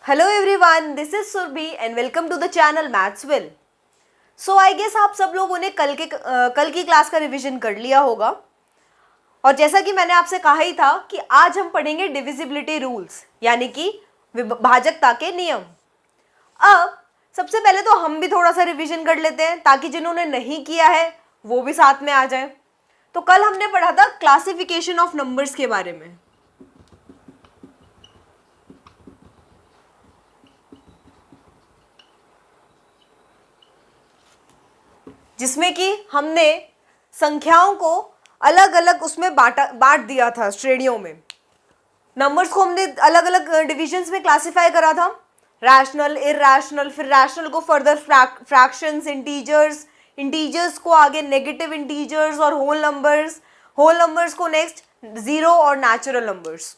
Hello everyone, this is Surabhi and welcome to the channel maths will. So I guess आप सब लोगों ने कल की क्लास का रिवीजन कर लिया होगा। और जैसा कि मैंने आपसे कहा ही था कि आज हम पढ़ेंगे डिविजिबिलिटी रूल्स, यानी कि विभाजकता के नियम। अब सबसे पहले तो हम भी थोड़ा सा रिवीजन कर लेते हैं ताकि जिन्होंने नहीं किया है वो भी साथ में आ जाए। तो कल हमने पढ़ा था क्लासिफिकेशन ऑफ नंबर्स के बारे में, जिसमें कि हमने संख्याओं को अलग अलग उसमें बांट दिया था श्रेणियों में। नंबर्स को हमने अलग अलग डिविजन्स में क्लासिफाई करा था, रैशनल, इरैशनल, फिर रैशनल को फर्दर फ्रैक्शंस, इंटीजर्स, इंटीजर्स को आगे नेगेटिव इंटीजर्स और होल नंबर्स को नेक्स्ट जीरो और नेचुरल नंबर्स।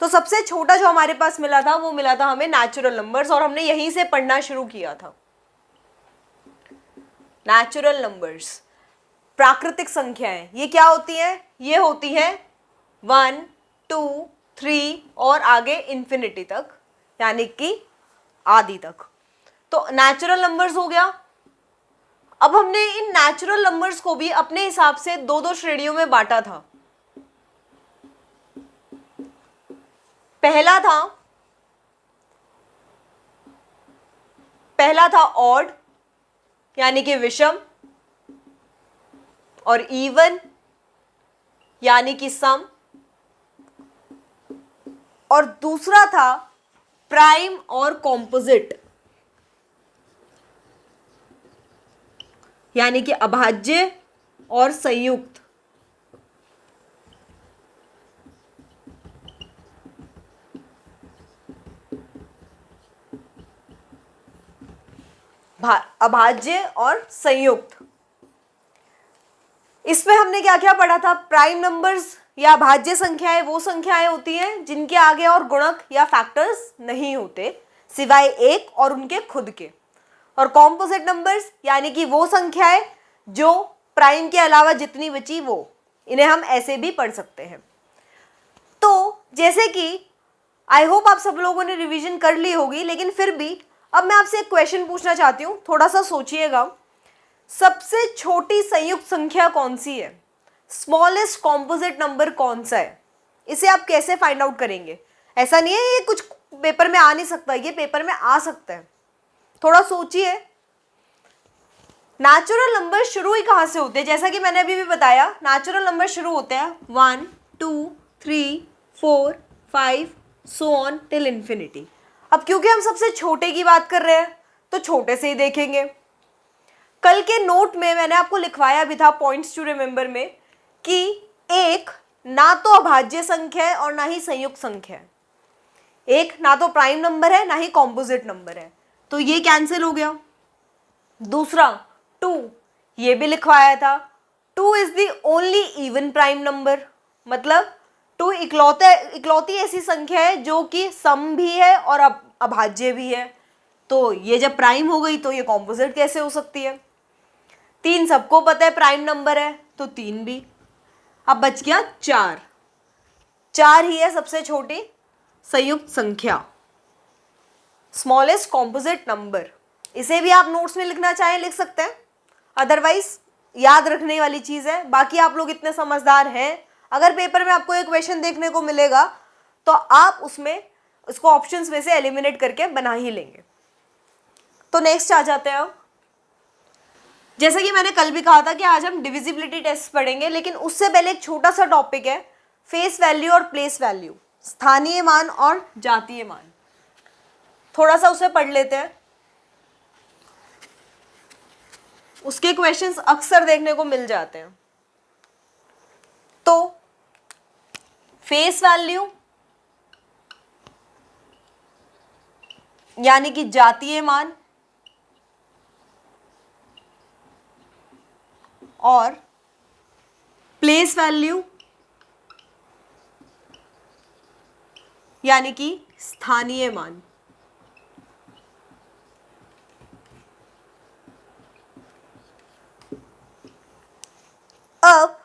तो सबसे छोटा जो हमारे पास मिला था वो मिला था हमें नेचुरल नंबर्स, और हमने यहीं से पढ़ना शुरू किया था। नेचुरल नंबर्स, प्राकृतिक संख्याएं, ये क्या होती हैं? ये होती हैं 1, 2, 3 और आगे इन्फिनिटी तक, यानी कि आदि तक। तो नेचुरल नंबर्स हो गया। अब हमने इन नेचुरल नंबर्स को भी अपने हिसाब से दो दो श्रेणियों में बांटा था। पहला था ऑड, यानी कि विषम, और इवन यानी कि सम, और दूसरा था प्राइम और कॉम्पोजिट, यानी कि अभाज्य और संयुक्त। अभाज्य और संयुक्त, इसमें हमने क्या क्या पढ़ा था? प्राइम नंबर्स या भाज्य संख्याएं वो संख्याएं होती हैं जिनके आगे और गुणक या फैक्टर्स नहीं होते सिवाय एक और उनके खुद के। और कॉम्पोजिट नंबर्स यानी कि वो संख्याएं जो प्राइम के अलावा जितनी बची वो, इन्हें हम ऐसे भी पढ़ सकते हैं। तो जैसे कि आई होप आप सब लोगों ने रिवीजन कर ली होगी, लेकिन फिर भी अब मैं आपसे एक क्वेश्चन पूछना चाहती हूँ, थोड़ा सा सोचिएगा। सबसे छोटी संयुक्त संख्या कौन सी है? स्मॉलेस्ट कॉम्पोजिट नंबर कौन सा है? इसे आप कैसे फाइंड आउट करेंगे? ऐसा नहीं है ये कुछ पेपर में आ नहीं सकता, ये पेपर में आ सकता है। थोड़ा सोचिए। नेचुरल नंबर शुरू ही कहाँ से होते हैं? जैसा कि मैंने अभी भी बताया, नेचुरल नंबर शुरू होते हैं 1, 2, 3, 4, 5 सो ऑन टिल इंफिनिटी। अब क्योंकि हम सबसे छोटे की बात कर रहे हैं तो छोटे से ही देखेंगे। कल के नोट में मैंने आपको लिखवाया भी था पॉइंट्स टू रिमेंबर में कि एक ना तो अभाज्य संख्या है और ना ही संयुक्त संख्या है। एक ना तो प्राइम नंबर है ना ही कॉम्पोजिट नंबर है, तो ये कैंसिल हो गया। दूसरा 2, ये भी लिखवाया था। 2 is the only even prime number, मतलब 2 इकलौती ऐसी संख्या है जो कि सम भी है और अभाज्य भी है। तो ये जब प्राइम हो गई तो ये कॉम्पोजिट कैसे हो सकती है? 3 सबको पता है प्राइम नंबर है, तो 3 भी। अब बच गया 4। 4 ही है सबसे छोटी संयुक्त संख्या, स्मॉलेस्ट कॉम्पोजिट नंबर। इसे भी आप नोट्स में लिखना चाहें लिख सकते हैं, अदरवाइज याद रखने वाली चीज है। बाकी आप लोग इतने समझदार हैं, अगर पेपर में आपको एक क्वेश्चन देखने को मिलेगा तो आप उसमें उसको ऑप्शंस में से एलिमिनेट करके बना ही लेंगे। तो नेक्स्ट आ जाते हैं अब। जैसा कि मैंने कल भी कहा था कि आज हम डिविजिबिलिटी टेस्ट पढ़ेंगे, लेकिन उससे पहले एक छोटा सा टॉपिक है फेस वैल्यू और प्लेस वैल्यू, स्थानीय मान और जातीय मान। थोड़ा सा उसे पढ़ लेते हैं। उसके क्वेश्चंस अक्सर देखने को मिल जाते हैं। तो फेस वैल्यू यानी कि जातीय मान और प्लेस वैल्यू यानी कि स्थानीय मान। अब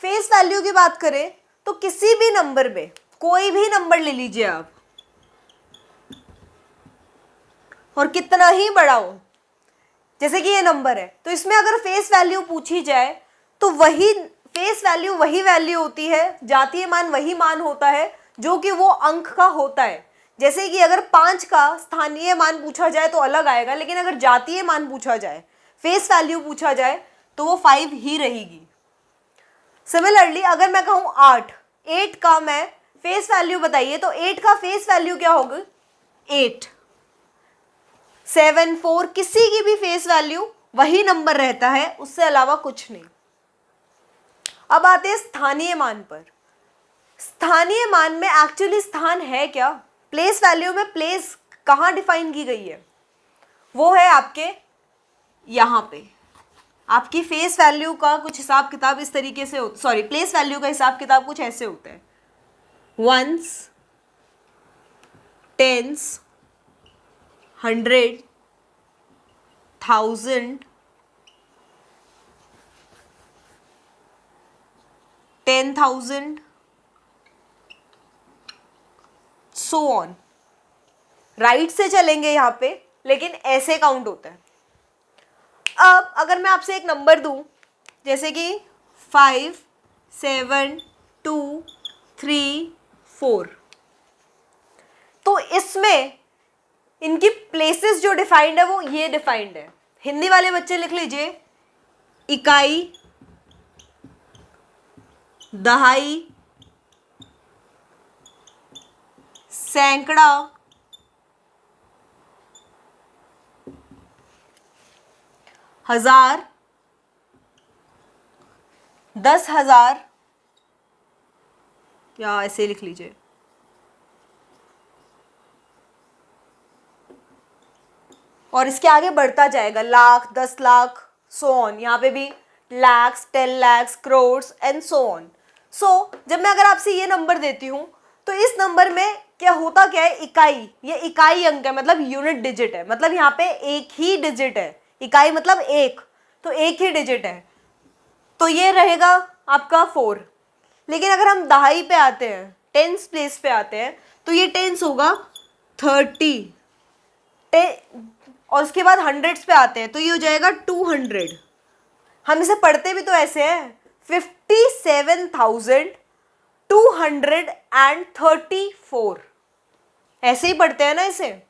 फेस वैल्यू की बात करें तो किसी भी नंबर में, कोई भी नंबर ले लीजिए आप, और कितना ही बड़ा हो, जैसे कि ये नंबर है, तो इसमें अगर फेस वैल्यू पूछी जाए तो वही फेस वैल्यू वही वैल्यू होती है, जातीय मान वही मान होता है जो कि वो अंक का होता है। जैसे कि अगर 5 का स्थानीय मान पूछा जाए तो अलग आएगा, लेकिन अगर जातीय मान पूछा जाए, फेस वैल्यू पूछा जाए, तो वो 5 ही रहेगी। सिमिलरली अगर मैं कहूँ 8 का मैं फेस वैल्यू बताइए, तो 8 का फेस वैल्यू क्या होगा? 8, 7, 4, किसी की भी फेस वैल्यू वही नंबर रहता है, उससे अलावा कुछ नहीं। अब आते हैं स्थानीय मान पर। स्थानीय मान में एक्चुअली स्थान है क्या? प्लेस वैल्यू में प्लेस कहाँ डिफाइन की गई है? वो है आपके यहाँ पे। आपकी फेस वैल्यू का कुछ हिसाब किताब इस तरीके से प्लेस वैल्यू का हिसाब किताब कुछ ऐसे होता है, ones, tens, 100, 1000, 10,000, so on. Right से चलेंगे यहाँ पे, लेकिन ऐसे काउंट होता है। अब अगर मैं आपसे एक नंबर दूं, जैसे कि 5, 7, 2, 3, 4, तो इसमें इनकी प्लेसेस जो डिफाइंड है वो ये डिफाइंड है। हिंदी वाले बच्चे लिख लीजिए, इकाई, दहाई, सैकड़ा, हजार, 10,000, या ऐसे लिख लीजिए। और इसके आगे बढ़ता जाएगा, लाख, 10 लाख, सो ऑन। यहाँ पे भी lakhs, 10 lakhs, crores and so on. So जब मैं अगर आपसे ये नंबर देती हूँ, तो इस नंबर में क्या होता क्या है? इकाई, ये इकाई अंक है, मतलब यूनिट डिजिट है, मतलब यहाँ पे एक ही डिजिट है। इकाई मतलब एक, तो एक ही डिजिट है, तो ये रहेगा आपका 4। लेकिन अगर हम दहाई पे आते हैं, टेंस प्लेस पे आते हैं, तो ये टेंस होगा 30, और उसके बाद हंड्रेड्स पे आते हैं तो ये हो जाएगा 200। हम इसे पढ़ते भी तो ऐसे हैं, 57,234, ऐसे ही पढ़ते हैं ना इसे,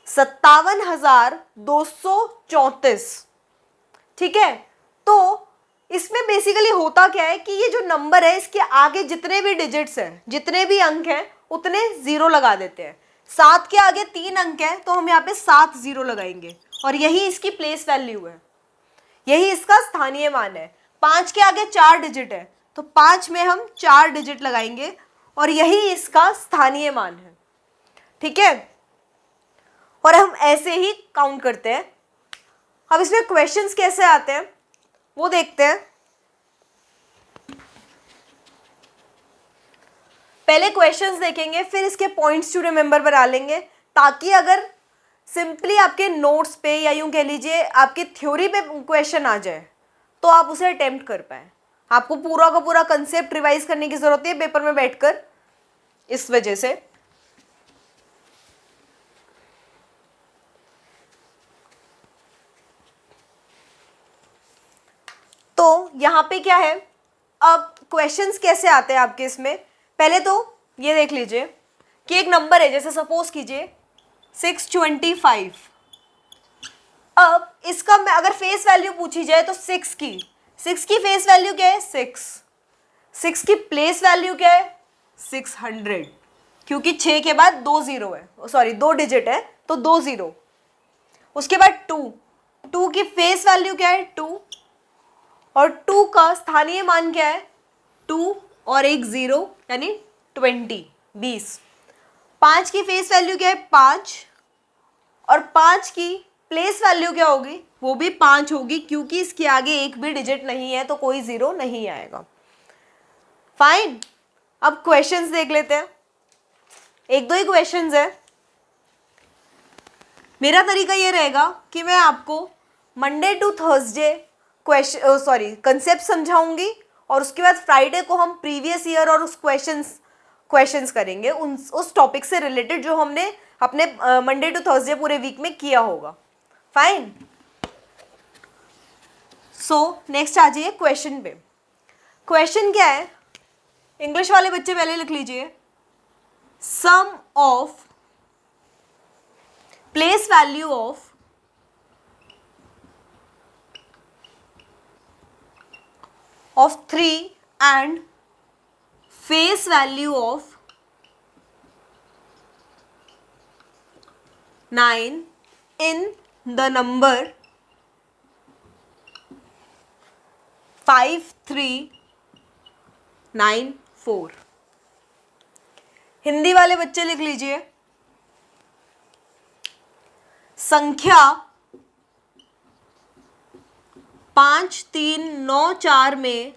57,234। ठीक है, तो इसमें बेसिकली होता क्या है कि ये जो नंबर है, इसके आगे जितने भी डिजिट्स हैं, जितने भी अंक हैं, उतने 0 लगा देते हैं। 7 के आगे 3 अंक है, तो हम यहाँ पे 7 0 लगाएंगे, और यही इसकी प्लेस वैल्यू है, यही इसका स्थानीय मान है। 5 के आगे 4 डिजिट है, तो 5 में हम 4 डिजिट लगाएंगे, और यही इसका स्थानीय मान है। ठीक है, और हम ऐसे ही काउंट करते हैं। अब इसमें क्वेश्चंस कैसे आते हैं वो देखते हैं। पहले क्वेश्चंस देखेंगे, फिर इसके पॉइंट्स टू रिमेंबर बना लेंगे, ताकि अगर सिंपली आपके नोट्स पे या यूं कह लीजिए आपकी थ्योरी पे क्वेश्चन आ जाए तो आप उसे अटेम्प्ट कर पाए। आपको पूरा का पूरा कंसेप्ट रिवाइज करने की जरूरत है पेपर में बैठकर, इस वजह से। तो यहाँ पे क्या है, अब क्वेश्चंस कैसे आते हैं आपके इसमें, पहले तो ये देख लीजिए कि एक नंबर है, जैसे सपोज कीजिए 625। अब इसका मैं अगर फेस वैल्यू पूछी जाए तो 6 की फेस वैल्यू क्या है? 6 की प्लेस वैल्यू क्या है? 600, क्योंकि 6 के बाद 2 0 है, 2 डिजिट है, तो 2 0। उसके बाद 2 की फेस वैल्यू क्या है? 2, और 2 का स्थानीय मान क्या है? 2 और एक 0, यानी 20। 5 की फेस वैल्यू क्या है? 5, और 5 की प्लेस वैल्यू क्या होगी? वो भी 5 होगी, क्योंकि इसके आगे एक भी डिजिट नहीं है, तो कोई 0 नहीं आएगा। फाइन, अब क्वेश्चंस देख लेते हैं, एक दो ही क्वेश्चंस है। मेरा तरीका ये रहेगा कि मैं आपको मंडे टू थर्सडे कंसेप्ट समझाऊंगी, और उसके बाद फ्राइडे को हम प्रीवियस ईयर और उस क्वेश्चंस क्वेश्चंस करेंगे उस टॉपिक से रिलेटेड जो हमने अपने मंडे टू थर्सडे पूरे वीक में किया होगा। फाइन। सो नेक्स्ट आ जाइए क्वेश्चन पे। क्वेश्चन क्या है, इंग्लिश वाले बच्चे पहले लिख लीजिए। Sum of place value of 3 and face value of 9 in the number 5394। Hindi वाले बच्चे लिख लीजिए। संख्या 5394 में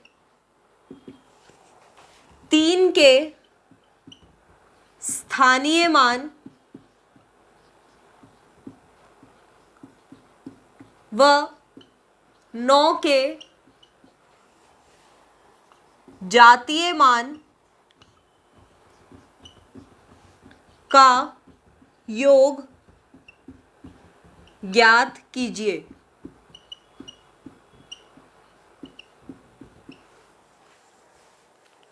3 के स्थानीय मान व 9 के जातीय मान का योग ज्ञात कीजिए।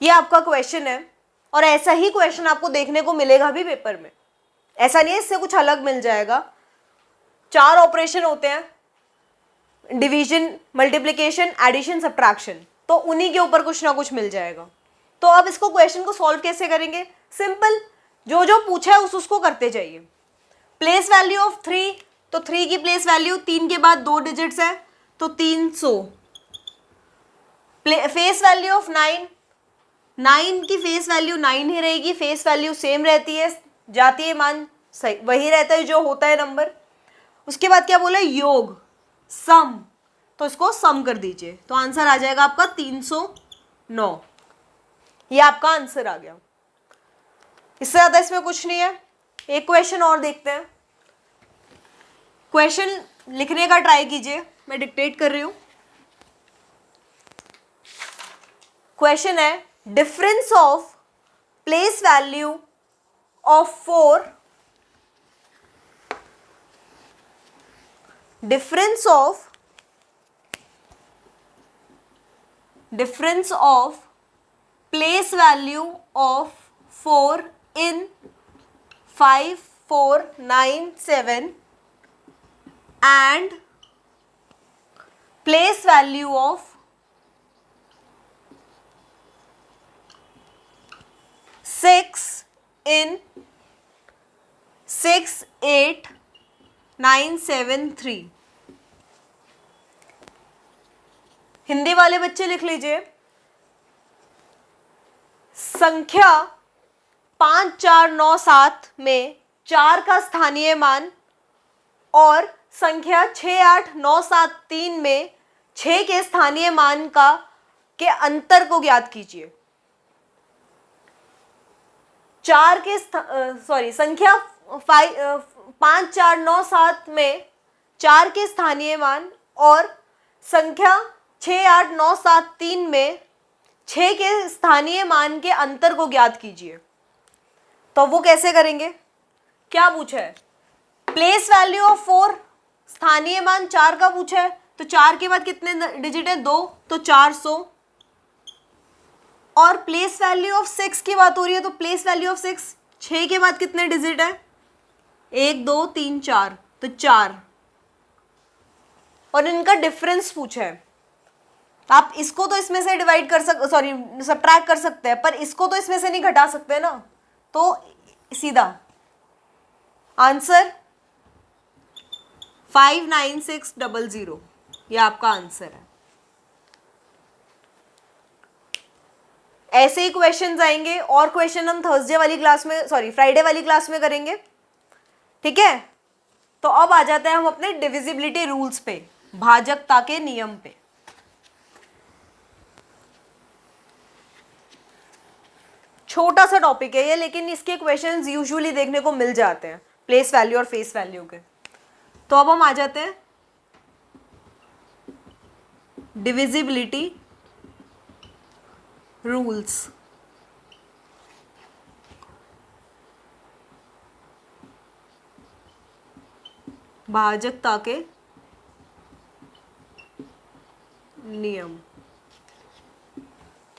ये आपका क्वेश्चन है और ऐसा ही क्वेश्चन आपको देखने को मिलेगा भी पेपर में। ऐसा नहीं है इससे कुछ अलग मिल जाएगा। 4 ऑपरेशन होते हैं, डिवीजन, मल्टीप्लिकेशन, एडिशन, सब्ट्रैक्शन, तो उन्हीं के ऊपर कुछ ना कुछ मिल जाएगा। तो अब इसको क्वेश्चन को सॉल्व कैसे करेंगे? सिंपल, जो जो पूछा है उसको करते जाइए। प्लेस वैल्यू ऑफ 3, तो 3 की प्लेस वैल्यू 3 के बाद 2 डिजिट्स है तो 300। फेस वैल्यू ऑफ 9, 9 की फेस वैल्यू 9 ही रहेगी, फेस वैल्यू सेम रहती है, जातीय मान वही रहता है जो होता है नंबर। उसके बाद क्या बोला? योग, सम, तो इसको सम कर दीजिए तो आंसर आ जाएगा आपका 309। ये आपका आंसर आ गया। इससे ज्यादा इसमें कुछ नहीं है। एक क्वेश्चन और देखते हैं। क्वेश्चन लिखने का ट्राई कीजिए, मैं डिक्टेट कर रही हूं। क्वेश्चन है, difference of place value of 4, difference of place value of 4 in 5497 and place value of 6 in 68973। Hindi वाले बच्चे लिख लीजिए। संख्या 5497 में 4 का स्थानीय मान और संख्या 68973 में 6 के स्थानीय मान के अंतर को ज्ञात कीजिए। संख्या 5497 में 4 के स्थानीय मान और संख्या 68973 में 6 के स्थानीय मान के अंतर को ज्ञात कीजिए। तो वो कैसे करेंगे? क्या पूछा है? प्लेस वैल्यू ऑफ 4, स्थानीय मान 4 का पूछा है, तो 4 के बाद कितने डिजिट है? 2, तो 400। और प्लेस वैल्यू ऑफ 6 की बात हो रही है, तो प्लेस वैल्यू ऑफ 6 के बाद कितने डिजिट है? 1 2 3 4, तो 4। और इनका डिफरेंस पूछा है। आप इसको तो इसमें से डिवाइड कर सब्ट्रैक्ट कर सकते हैं, पर इसको तो इसमें से नहीं घटा सकते ना, तो सीधा आंसर 59600, ये आपका आंसर है। ऐसे ही क्वेश्चंस आएंगे और क्वेश्चन हम थर्सडे वाली क्लास में फ्राइडे वाली क्लास में करेंगे, ठीक है? तो अब आ जाते हैं हम अपने डिविजिबिलिटी रूल्स पे, भाजकता के नियम पे। छोटा सा टॉपिक है ये, लेकिन इसके क्वेश्चंस यूजुअली देखने को मिल जाते हैं, प्लेस वैल्यू और फेस वैल्यू के। तो अब हम आ जाते हैं डिविजिबिलिटी रूल्स। भाजकता के नियम।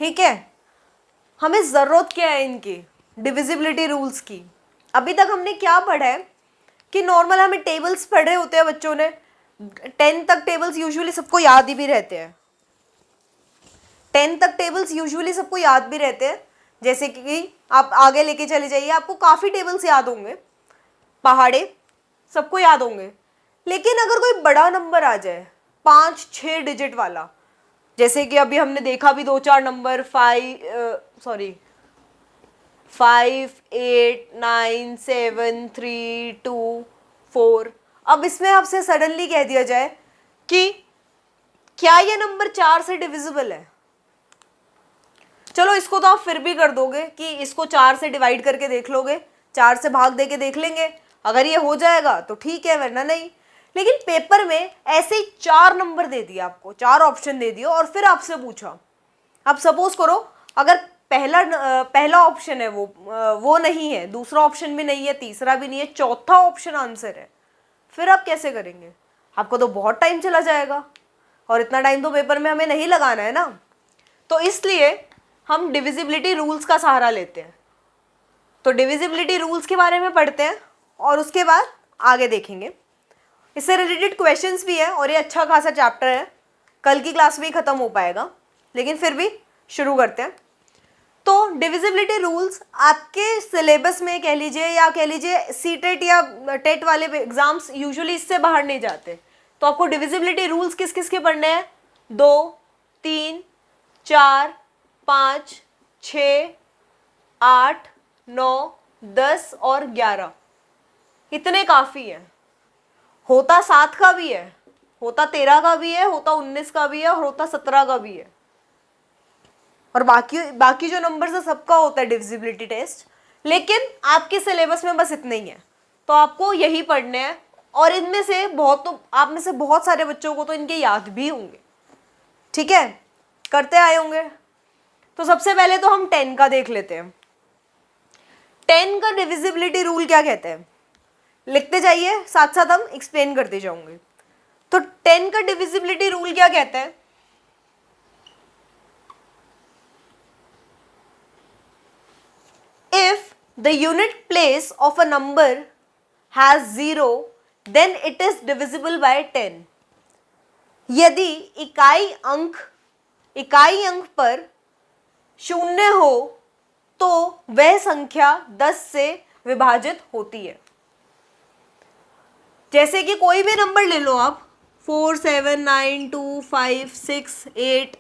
ठीक है, हमें जरूरत क्या है इनकी, डिविजिबिलिटी रूल्स की। अभी तक हमने क्या पढ़ा है कि नॉर्मल हमें टेबल्स पढ़े होते हैं बच्चों ने, 10 तक टेबल्स यूजुअली सबको याद ही भी रहते हैं, 10 तक टेबल्स यूजुअली सबको याद भी रहते हैं। जैसे कि आप आगे लेके चले जाइए, आपको काफ़ी टेबल्स याद होंगे, पहाड़े सबको याद होंगे। लेकिन अगर कोई बड़ा नंबर आ जाए 5-6 डिजिट वाला, जैसे कि अभी हमने देखा भी 2-4 नंबर 5, 8, 9, 7, 3, 2, 4, अब इसमें आपसे सडनली कह दिया जाए कि क्या ये नंबर 4 से डिविजिबल है। चलो इसको तो आप फिर भी कर दोगे कि इसको 4 से डिवाइड करके देख लोगे, 4 से भाग दे के देख लेंगे, अगर ये हो जाएगा तो ठीक है, वरना नहीं। लेकिन पेपर में ऐसे ही 4 नंबर दे दिया आपको, 4 ऑप्शन दे दिए और फिर आपसे पूछा, अब सपोज करो अगर पहला ऑप्शन है वो नहीं है, दूसरा ऑप्शन भी नहीं है, तीसरा भी नहीं है, चौथा ऑप्शन आंसर है, फिर आप कैसे करेंगे? आपको तो बहुत टाइम चला जाएगा और इतना टाइम तो पेपर में हमें नहीं लगाना है ना। तो इसलिए हम डिविजिबिलिटी रूल्स का सहारा लेते हैं। तो डिविजिबिलिटी रूल्स के बारे में पढ़ते हैं और उसके बाद आगे देखेंगे। इससे रिलेटेड क्वेश्चंस भी है और ये अच्छा खासा चैप्टर है, कल की क्लास में ही खत्म हो पाएगा, लेकिन फिर भी शुरू करते हैं। तो डिविजिबिलिटी रूल्स आपके सिलेबस में कह लीजिए या कह लीजिए सीटेट या टेट वाले एग्जाम्स यूजुअली इससे बाहर नहीं जाते। तो आपको डिविजिबिलिटी रूल्स किस किस के पढ़ने हैं? 2, 3, 4, 5, 6, 8, 9, 10 और 11, इतने काफ़ी हैं। होता 7 का भी है, होता 13 का भी है, होता 19 का भी है और होता 17 का भी है, और बाकी जो नंबर्स है सबका होता है डिविजिबिलिटी टेस्ट। लेकिन आपके सिलेबस में बस इतने ही है, तो आपको यही पढ़ने हैं। और इनमें से आप में से बहुत सारे बच्चों को तो इनके याद भी होंगे, ठीक है, करते आए होंगे। तो सबसे पहले तो हम 10 का देख लेते हैं। 10 का डिविजिबिलिटी रूल क्या कहते हैं, लिखते जाइए, साथ साथ हम एक्सप्लेन करते जाऊंगे। तो 10 का डिविजिबिलिटी रूल क्या कहता है? If the unit place of a number has 0, then it is divisible by 10. यदि इकाई अंक पर 0 हो तो वह संख्या 10 से विभाजित होती है। जैसे कि कोई भी नंबर ले लो आप, 4, 7, 9, 2, 5, 6, 8,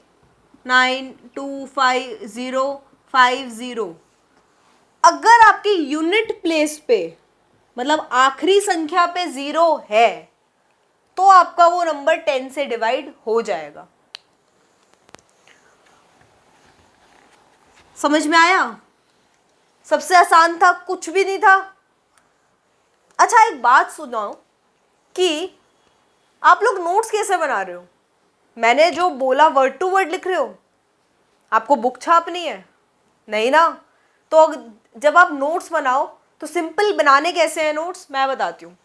9, 2, 5, 0, 5, 0, अगर आपकी यूनिट प्लेस पे मतलब आखिरी संख्या पे 0 है तो आपका वो नंबर 10 से डिवाइड हो जाएगा। समझ में आया? सबसे आसान था, कुछ भी नहीं था। अच्छा एक बात सुनाओ कि आप लोग नोट्स कैसे बना रहे हो? मैंने जो बोला वर्ड टू वर्ड लिख रहे हो? आपको बुक छापनी है? नहीं ना। तो जब आप नोट्स बनाओ तो सिंपल बनाने कैसे हैं नोट्स, मैं बताती हूँ।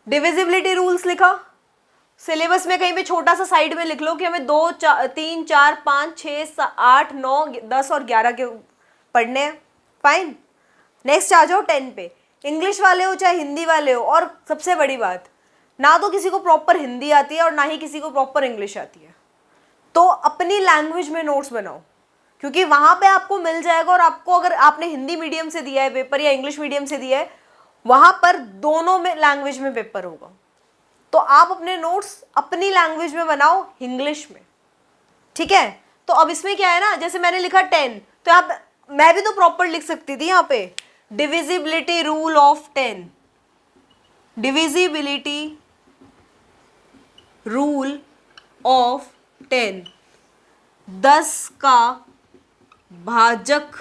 डिविजिबिलिटी रूल्स लिखा, सिलेबस में कहीं पे छोटा सा साइड में लिख लो कि हमें 2, 3, 4, 5, 6, 8, 9, 10 और 11 के पढ़ने हैं, फाइन। नेक्स्ट आ जाओ 10 पे। इंग्लिश वाले हो चाहे हिंदी वाले हो, और सबसे बड़ी बात, ना तो किसी को प्रॉपर हिंदी आती है और ना ही किसी को प्रॉपर इंग्लिश आती है, तो अपनी लैंग्वेज में नोट्स बनाओ, क्योंकि वहाँ पे आपको मिल जाएगा। और आपको अगर आपने हिंदी मीडियम से दिया है पेपर या इंग्लिश मीडियम से दिया है, वहाँ पर दोनों में लैंग्वेज में पेपर होगा, तो आप अपने नोट्स अपनी लैंग्वेज में बनाओ, इंग्लिश में, ठीक है। तो अब इसमें क्या है ना, जैसे मैंने लिखा 10, तो यहाँ मैं भी तो प्रॉपर लिख सकती थी यहाँ पे, divisibility rule of 10, divisibility rule of 10, 10 का भाजक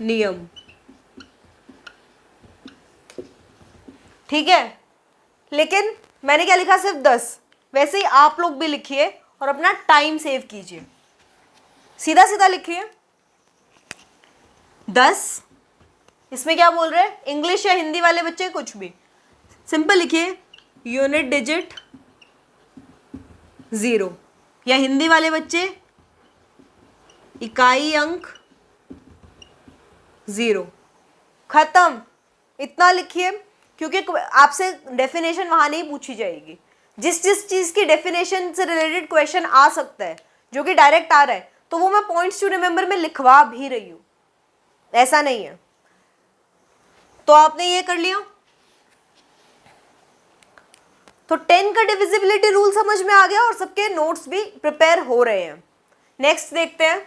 नियम, ठीक है। लेकिन मैंने क्या लिखा, सिर्फ 10। वैसे ही आप लोग भी लिखिए और अपना टाइम सेव कीजिए, सीधा सीधा लिखिए 10। इसमें क्या बोल रहे हैं, इंग्लिश या हिंदी वाले बच्चे कुछ भी सिंपल लिखिए, यूनिट डिजिट 0, या हिंदी वाले बच्चे इकाई अंक 0। खत्म, इतना लिखिए, क्योंकि आपसे डेफिनेशन वहां नहीं पूछी जाएगी। जिस जिस चीज की डेफिनेशन से रिलेटेड क्वेश्चन आ सकता है, जो कि डायरेक्ट आ रहा है, तो वो मैं पॉइंट्स टू रिमेंबर में लिखवा भी रही हूं, ऐसा नहीं है। तो आपने ये कर लिया। तो 10 का डिविजिबिलिटी रूल समझ में आ गया और सबके नोट्स भी प्रिपेयर हो रहे हैं। नेक्स्ट देखते हैं।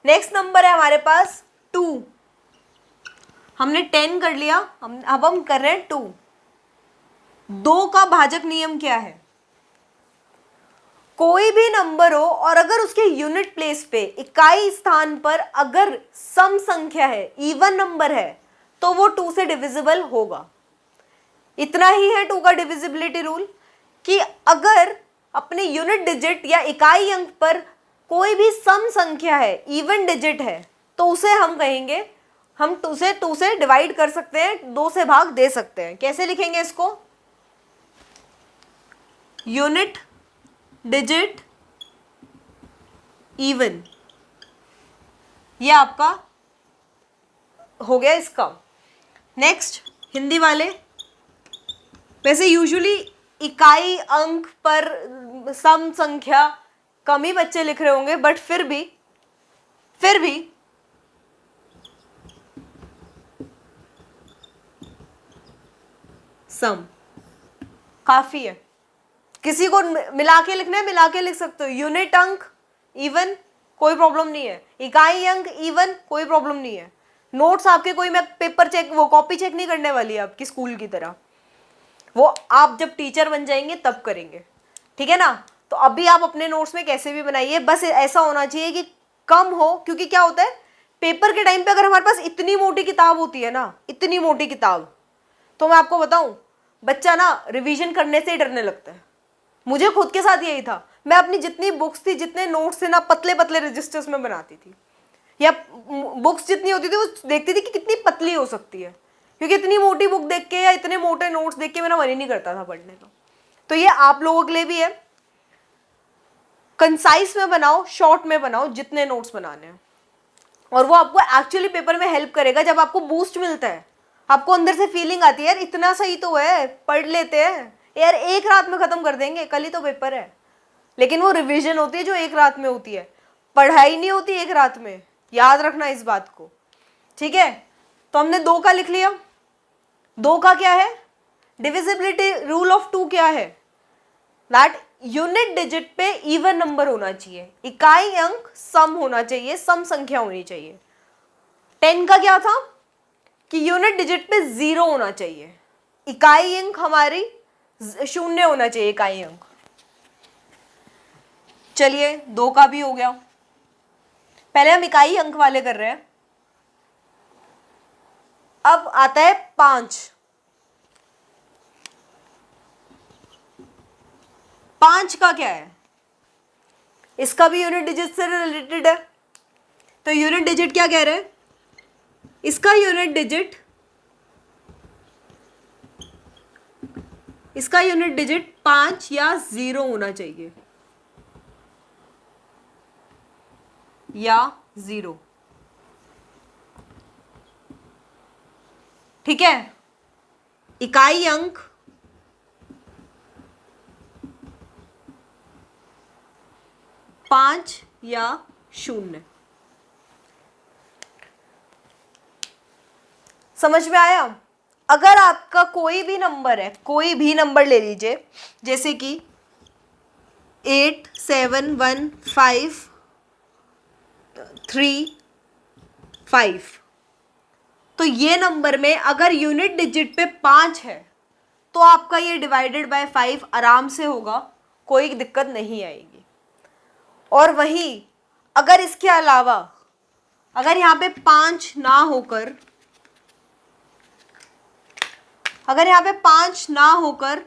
नेक्स्ट नंबर है हमारे पास 2। हमने 10 कर लिया, अब हम कर रहे हैं 2। 2 का भाजक नियम क्या है? कोई भी नंबर हो और अगर उसके यूनिट प्लेस पे इकाई स्थान पर अगर सम संख्या है, इवन नंबर है, तो वो 2 से डिविजिबल होगा। इतना ही है 2 का डिविजिबिलिटी रूल, कि अगर अपने यूनिट डिजिट या इकाई अंक पर कोई भी सम संख्या है, इवन डिजिट है, तो उसे हम कहेंगे, हम 2 से डिवाइड कर सकते हैं, 2 से भाग दे सकते हैं। कैसे लिखेंगे इसको? यूनिट डिजिट इवन, ये आपका हो गया इसका। नेक्स्ट हिंदी वाले, वैसे यूजुअली इकाई अंक पर सम संख्या कम ही बच्चे लिख रहे होंगे, बट फिर भी सम काफी है। किसी को मिला के लिखना है, मिला के लिख सकते हो। यूनिट अंक इवन, कोई प्रॉब्लम नहीं है। इकाई अंक इवन, कोई प्रॉब्लम नहीं है। नोट्स आपके कोई, मैं पेपर चेक, वो कॉपी चेक नहीं करने वाली है आपकी स्कूल की तरह, वो आप जब टीचर बन जाएंगे तब करेंगे, ठीक है ना। तो अभी आप अपने नोट्स में कैसे भी बनाइए, बस ऐसा होना चाहिए कि कम हो, क्योंकि क्या होता है पेपर के टाइम पे अगर हमारे पास इतनी मोटी किताब होती है ना, इतनी मोटी किताब, तो मैं आपको बताऊं, बच्चा ना रिवीजन करने से ही डरने लगता है। मुझे खुद के साथ यही था, मैं अपनी जितनी बुक्स थी, जितने नोट्स थे ना, पतले पतले रजिस्टर्स में बनाती थी, या बुक्स जितनी होती थी वो देखती थी कि कितनी पतली हो सकती है, क्योंकि इतनी मोटी बुक देख के या इतने मोटे नोट्स देख के मेरा मन ही नहीं करता था पढ़ने का। तो ये आप लोगों के लिए भी है, कंसाइज में बनाओ, शॉर्ट में बनाओ, जितने नोट्स बनाने हैं, और वो आपको एक्चुअली पेपर में हेल्प करेगा। जब आपको बूस्ट मिलता है, आपको अंदर से फीलिंग आती है यार इतना सही तो है, पढ़ लेते हैं यार, एक रात में खत्म कर देंगे, कल ही तो पेपर है। लेकिन वो रिवीजन होती है जो एक रात में होती है, पढ़ाई नहीं होती एक रात में, याद रखना इस बात को, ठीक है। तो हमने 2 का लिख लिया। 2 का क्या है? डिविजिबिलिटी रूल ऑफ 2 क्या है? दैट यूनिट डिजिट पे इवन नंबर होना चाहिए, इकाई अंक सम होना चाहिए, सम संख्या होनी चाहिए। 10 का क्या था कि यूनिट डिजिट पे 0 होना चाहिए, इकाई अंक हमारी 0 होना चाहिए, इकाई अंक। चलिए 2 का भी हो गया। पहले हम इकाई अंक वाले कर रहे हैं। अब आता है 5। 5 का क्या है? इसका भी यूनिट डिजिट से रिलेटेड है। तो यूनिट डिजिट क्या कह रहे हैं? इसका यूनिट डिजिट, इसका यूनिट डिजिट 5 या 0 होना चाहिए, या 0, ठीक है। इकाई अंक 5 या 0। समझ में आया? अगर आपका कोई भी नंबर है, कोई भी नंबर ले लीजिए, जैसे कि 8 7 1 5 3 5, तो ये नंबर में अगर यूनिट डिजिट पे 5 है, तो आपका ये डिवाइडेड बाय 5 आराम से होगा, कोई दिक्कत नहीं आएगी। और वहीं अगर इसके अलावा, अगर यहाँ पे 5 ना होकर, अगर यहाँ पे 5 ना होकर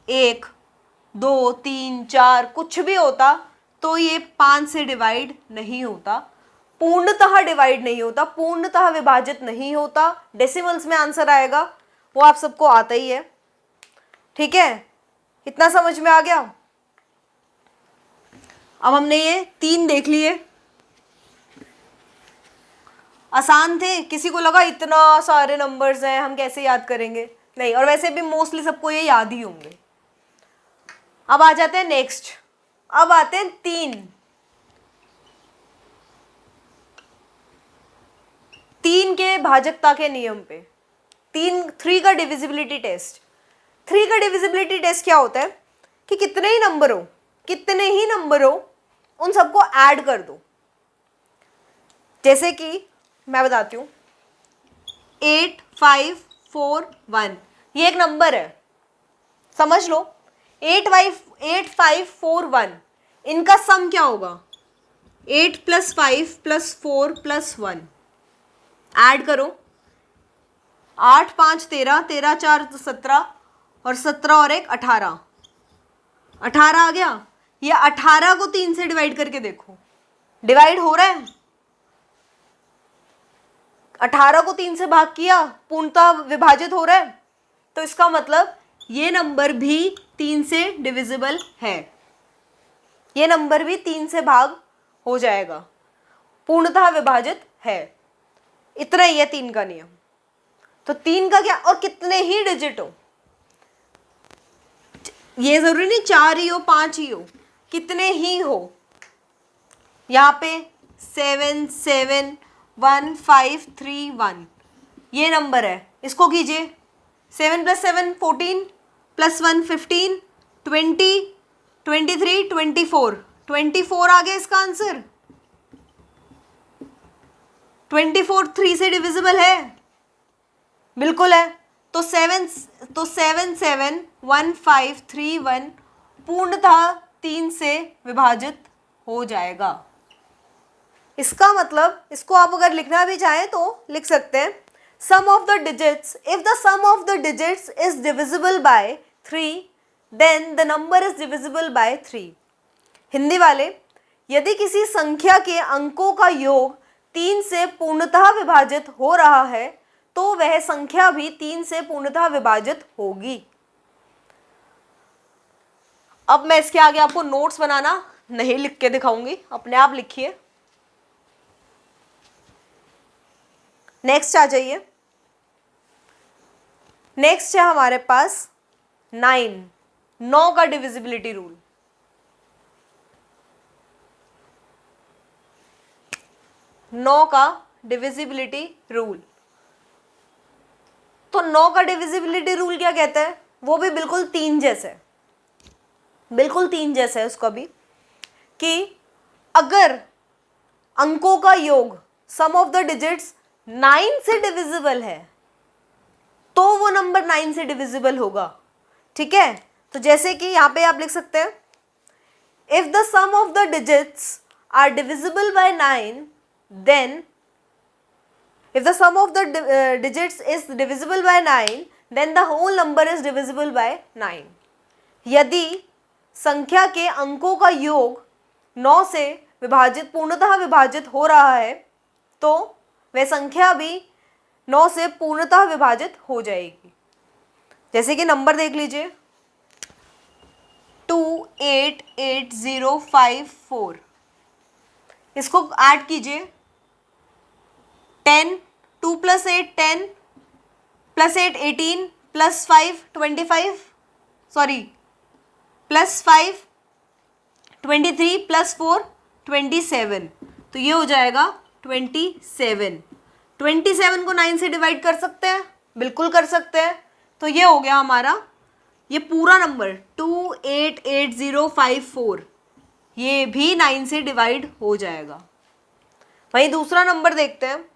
1 2 3 4 कुछ भी होता, तो ये 5 से डिवाइड नहीं होता, पूर्णतः डिवाइड नहीं होता, पूर्णतः विभाजित नहीं होता। डेसिमल्स में आंसर आएगा, वो आप सबको आता ही है। ठीक है, इतना समझ में आ गया। अब हमने ये 3 देख लिए, आसान थे। किसी को लगा इतना सारे नंबर्स हैं हम कैसे याद करेंगे, नहीं, और वैसे भी मोस्टली सबको ये याद ही होंगे। अब आ जाते हैं नेक्स्ट, अब आते हैं 3 के भाजकता के नियम पे। 3 का डिविजिबिलिटी टेस्ट। 3 का डिविजिबिलिटी टेस्ट क्या होता है कि कितने ही नंबर हो उन सबको ऐड कर दो। जैसे कि मैं बताती हूँ, 8 5 4 1, ये एक नंबर है, समझ लो। 8 5 4 1, इनका सम क्या होगा? 8 + 5 + 4 + 1, ऐड करो। 8 5 13, 13 4 17, और 17 और 1 18, 18 आ गया। ये 18 को 3 से डिवाइड करके देखो, डिवाइड हो रहा है। 18 को 3 से भाग किया, पूर्णतः विभाजित हो रहा है, तो इसका मतलब ये नंबर भी 3 से डिविजिबल है, ये नंबर भी 3 से भाग हो जाएगा, पूर्णतः विभाजित है। इतना ही है 3 का नियम। तो 3 का क्या, और कितने ही डिजिट हो, ये जरूरी नहीं 4 ही हो 5 ही हो, कितने ही हो। यहाँ पे 7 7 1 5 3 1 ये नंबर है, इसको कीजिए। 7 + 7 14 + 1 15 20 23 24, 24 आ गया इसका आंसर। 24 3 से डिविजिबल है, बिल्कुल है। तो 7 7 1 5 3 1 पूर्णतः 3 से विभाजित हो जाएगा। इसका मतलब, इसको आप अगर लिखना भी चाहें तो लिख सकते हैं, sum of the digits, if the sum of the digits is divisible by 3 then the number is divisible by 3। Hindi वाले, यदि किसी संख्या के अंकों का योग 3 से पूर्णतः विभाजित हो रहा है तो वह संख्या भी 3 से पूर्णतः विभाजित होगी। अब मैं इसके आगे आपको नोट्स बनाना नहीं लिख के दिखाऊंगी, अपने आप लिखिए। नेक्स्ट आ जाइए। नेक्स्ट है हमारे पास 9 का डिविजिबिलिटी रूल। 9 का डिविजिबिलिटी रूल। तो 9 का डिविजिबिलिटी रूल क्या कहता है? वो भी बिल्कुल 3 जैसे, बिल्कुल 3 जैसा है उसका भी, कि अगर अंकों का योग, सम ऑफ द डिजिट्स 9 से डिविजिबल है तो वो नंबर 9 से डिविजिबल होगा। ठीक है, तो जैसे कि यहां पे आप लिख सकते हैं, if the sum of the digits are divisible by 9 then if the sum of the digits is divisible by 9 then the whole number is divisible by 9। यदि संख्या के अंकों का योग 9 से विभाजित, पूर्णतः विभाजित हो रहा है तो वह संख्या भी 9 से पूर्णतः विभाजित हो जाएगी। जैसे कि नंबर देख लीजिए, 2 8 8 0 5 4, इसको ऐड कीजिए। 10 2 + 8 10 + 8 18 + 5 25, सॉरी +5 23 + 4 27, तो ये हो जाएगा 27। 27 को 9 से डिवाइड कर सकते हैं, बिल्कुल कर सकते हैं। तो ये हो गया हमारा ये पूरा नंबर 2 8 8 0 5 4, ये भी 9 से डिवाइड हो जाएगा। वहीं दूसरा नंबर देखते हैं,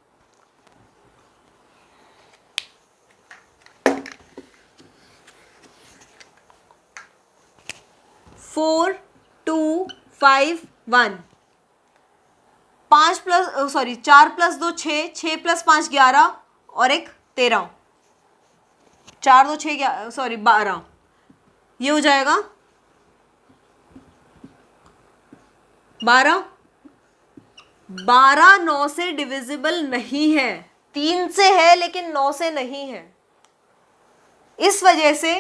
4 2 5 1, 4 + 2 6, 6 + 5 11 और एक 13, 4 2 6 12, ये हो जाएगा 12। 12 9 से डिविजिबल नहीं है, 3 से है लेकिन 9 से नहीं है। इस वजह से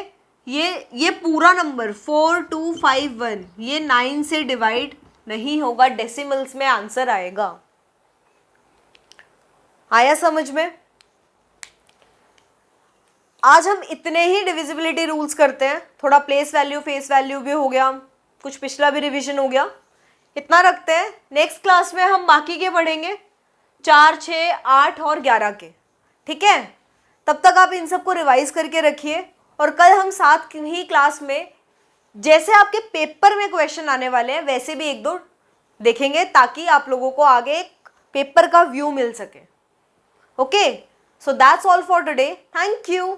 ये पूरा नंबर 4251 ये 9 से डिवाइड नहीं होगा, डेसिमल्स में आंसर आएगा। आया समझ में? आज हम इतने ही डिविजिबिलिटी रूल्स करते हैं, थोड़ा प्लेस वैल्यू फेस वैल्यू भी हो गया, कुछ पिछला भी रिवीजन हो गया, इतना रखते हैं। नेक्स्ट क्लास में हम बाकी के पढ़ेंगे 4, 6, 8 और 11 के, ठीक है? तब तक आप इन सबको रिवाइज करके रखिए, और कल हम साथ ही क्लास में जैसे आपके पेपर में क्वेश्चन आने वाले हैं वैसे भी 1-2 देखेंगे, ताकि आप लोगों को आगे एक पेपर का व्यू मिल सके। Okay, so that's all for today, thank you.